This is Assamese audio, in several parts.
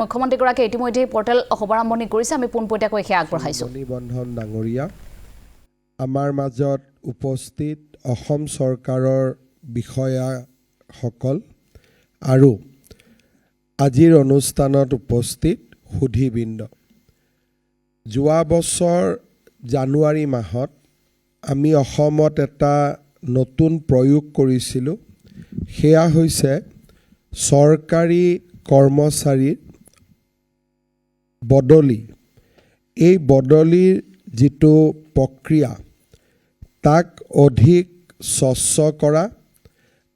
মুখ্যমন্ত্ৰীগৰাকীয়ে ইতিমধ্যে পৰ্টেল শুভাৰম্ভণি কৰিছে আমি পোনপটীয়াকৈ সেয়া আগবঢ়াইছো বন্ধন ডাঙৰীয়া আমাৰ মাজত উপস্থিত অসম চৰকাৰৰ বিষয়াসকল আৰু আজিৰ অনুষ্ঠানত উপস্থিত সুধীবৃন্দ যোৱা বছৰ জানুৱাৰী মাহত আমি অসমত এটা নতুন প্ৰয়োগ কৰিছিলোঁ সেয়া হৈছে চৰকাৰী কৰ্মচাৰীৰ বদলি এই বদলিৰ যিটো প্ৰক্ৰিয়া তাক অধিক স্বচ্ছ কৰা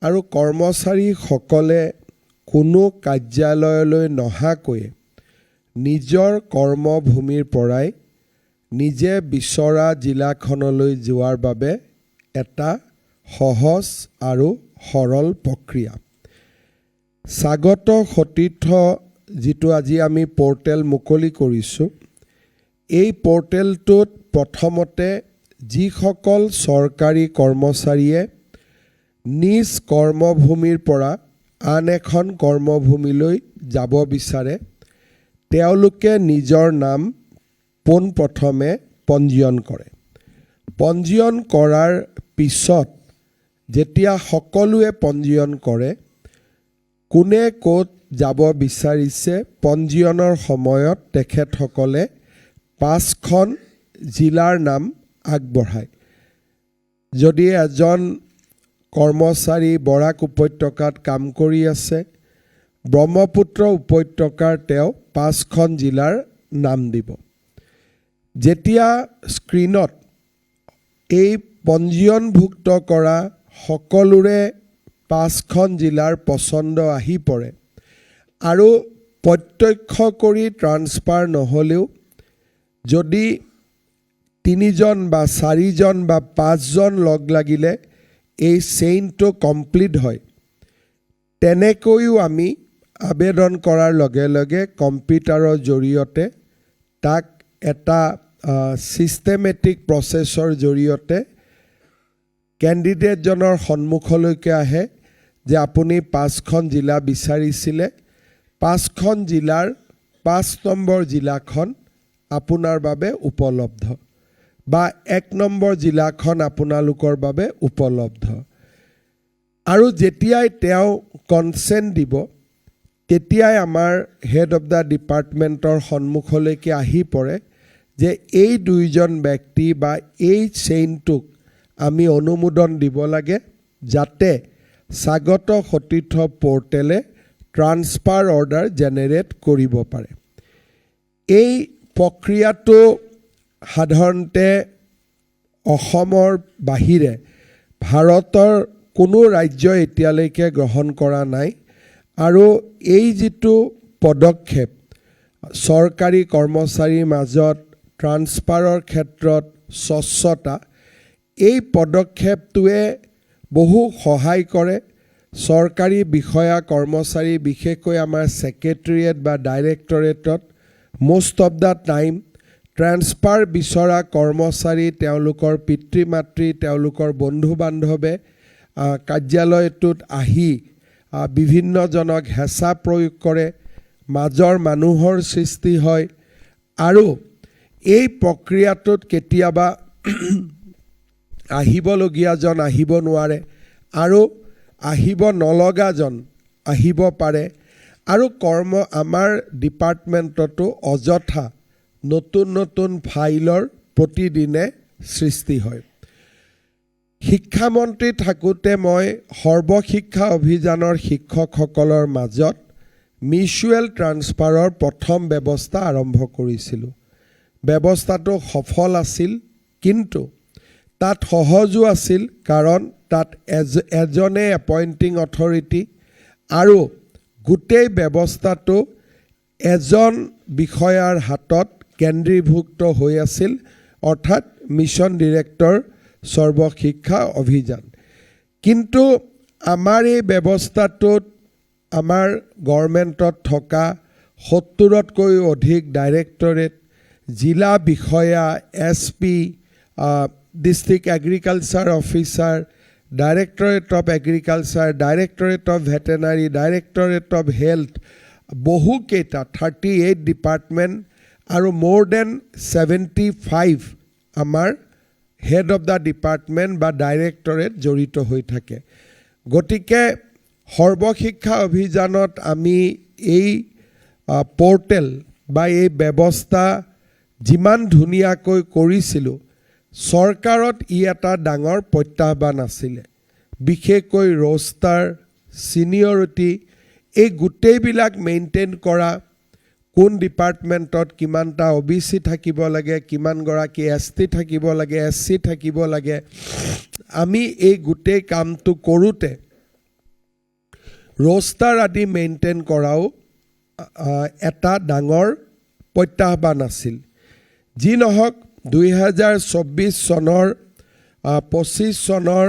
আৰু কৰ্মচাৰীসকলে কোনো কাৰ্যালয়লৈ নহাকৈ নিজৰ কৰ্মভূমিৰ পৰাই নিজে বিচৰা জিলাখনলৈ যোৱাৰ বাবে এটা সহজ আৰু সৰল প্ৰক্ৰিয়া স্বাগত সতীৰ্থ যিটো আজি আমি পৰ্টেল মুকলি কৰিছোঁ এই পৰ্টেলটোত প্ৰথমতে যিসকল চৰকাৰী কৰ্মচাৰীয়ে নিজ কৰ্মভূমিৰ পৰা আন এখন কৰ্মভূমিলৈ যাব বিচাৰে তেওঁলোকে নিজৰ নাম পোনপ্ৰথমে পঞ্জীয়ন কৰে পঞ্জীয়ন কৰাৰ পিছত যেতিয়া সকলোৱে পঞ্জীয়ন কৰে কোনে ক'ত যাব বিচাৰিছে পঞ্জীয়নৰ সময়ত তেখেতসকলে 5খন জিলাৰ নাম আগবঢ়ায় যদি এজন কৰ্মচাৰী বৰাক উপত্যকাত কাম কৰি আছে ব্ৰহ্মপুত্ৰ উপত্যকাৰ তেওঁ 5খন জিলাৰ নাম দিব যেতিয়া স্ক্ৰীনত এই পঞ্জীয়নভুক্ত কৰা সকলোৰে 5খন জিলাৰ পছন্দ আহি পৰে আৰু প্ৰত্যক্ষ কৰি ট্ৰান্সফাৰ নহ'লেও যদি 3জন বা 4জন বা 5জন লগ লাগিলে এই চেইনটো কমপ্লিট হয় তেনেকৈও আমি আবেদন কৰাৰ লগে লগে কম্পিউটাৰৰ জৰিয়তে তাক এটা ছিষ্টেমেটিক প্ৰচেছৰ জৰিয়তে কেণ্ডিডেটজনৰ সন্মুখলৈকে আহে যে আপুনি 5খন জিলা বিচাৰিছিলে 5খন জিলাৰ 5 নম্বৰ জিলাখন আপোনাৰ বাবে উপলব্ধ বা 1 নম্বৰ জিলাখন আপোনালোকৰ বাবে উপলব্ধ আৰু যেতিয়াই তেওঁ কনচেণ্ট দিব তেতিয়াই আমাৰ হেড অফ দ্য ডিপাৰ্টমেণ্টৰ সন্মুখলৈকে আহি পৰে যে এই দুইজন ব্যক্তি বা এই চেইনটোক আমি অনুমোদন দিব লাগে যাতে স্বাগত সতীৰ্থ পৰ্টেলে ট্ৰান্সফাৰ অৰ্ডাৰ জেনেৰেট কৰিব পাৰে এই প্ৰক্ৰিয়াটো সাধাৰণতে অসমৰ বাহিৰে ভাৰতৰ কোনো ৰাজ্যই এতিয়ালৈকে গ্ৰহণ কৰা নাই আৰু এই যিটো পদক্ষেপ চৰকাৰী কৰ্মচাৰীৰ মাজত ট্ৰান্সফাৰৰ ক্ষেত্ৰত স্বচ্ছতা এই পদক্ষেপটোৱে বহু সহায় কৰে চৰকাৰী বিষয়া কৰ্মচাৰী বিশেষকৈ আমাৰ ছেক্ৰেটেৰিয়েট বা ডাইৰেক্টৰেটত most of the time transfer বিচৰা কৰ্মচাৰী তেওঁলোকৰ পিতৃ মাতৃ তেওঁলোকৰ বন্ধু বান্ধৱে কাৰ্যালয়টোত আহি বিভিন্নজনক হেঁচা প্ৰয়োগ কৰে মাজৰ মানুহৰ সৃষ্টি হয় আৰু এই প্ৰক্ৰিয়াটোত কেতিয়াবা আহিবলগীয়াজন আহিব নোৱাৰে আৰু আহিব নলগাজন আহিব পাৰে আৰু আমাৰ ডিপাৰ্টমেণ্টতো অযথা নতুন নতুন ফাইলৰ প্ৰতিদিনে সৃষ্টি হয় শিক্ষামন্ত্ৰী থাকোঁতে মই সৰ্বশিক্ষা অভিযানৰ শিক্ষকসকলৰ মাজত মিউচুৱেল ট্ৰান্সফাৰৰ প্ৰথম ব্যৱস্থা আৰম্ভ কৰিছিলোঁ ব্যৱস্থাটো সফল আছিল কিন্তু তাত সহজো আছিল কাৰণ তাত এজনে এপইণ্টিং অথৰিটি আৰু গোটেই ব্যৱস্থাটো এজন বিষয়াৰ হাতত কেন্দ্ৰীভুক্ত হৈ আছিল অৰ্থাৎ মিছন ডিৰেক্টৰ সৰ্বশিক্ষা অভিযান কিন্তু আমাৰ এই ব্যৱস্থাটোত আমাৰ গভৰ্ণমেণ্টত থকা 70তকৈ অধিক ডাইৰেক্টৰেট জিলা বিষয়া SP district agriculture officer Directorate of Agriculture, Directorate of Veterinary, Directorate of Health বহুকেইটা 38 ডিপাৰ্টমেণ্ট আৰু মোৰ দেন 75 আমাৰ হেড অফ দ্য ডিপাৰ্টমেণ্ট বা ডাইৰেক্টৰেট জড়িত হৈ থাকে। গতিকে সৰ্বশিক্ষা অভিযানত আমি এই পৰ্টেল বা এই ব্যৱস্থা যিমান ধুনীয়াকৈ কৰিছিলোঁ, চৰকাৰত ই এটা ডাঙৰ প্ৰত্যাহ্বান আছিলে। বিশেষকৈ ৰোষ্টাৰ, ছিনিয়ৰিটি, এই গোটেইবিলাক মেইনটেইন কৰা, কোন ডিপাৰ্টমেণ্টত কিমানটা OBC থাকিব লাগে, কিমানগৰাকী ST থাকিব লাগে, SC থাকিব লাগে, আমি এই গোটেই কামটো কৰোঁতে ৰোষ্টাৰ আদি মেইনটেইন কৰাও এটা ডাঙৰ প্ৰত্যাহ্বান আছিল। যি নহওক 2024 চনৰ 25 চনৰ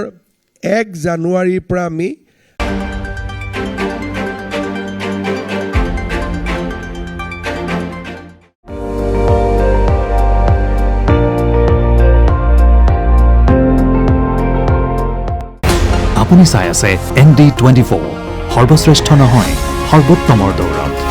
1 জানুৱাৰীৰ পৰা আমি আপুনি চাই আছে ND24 সৰ্বশ্ৰেষ্ঠ নহয় সৰ্বোত্তমৰ দৌৰত।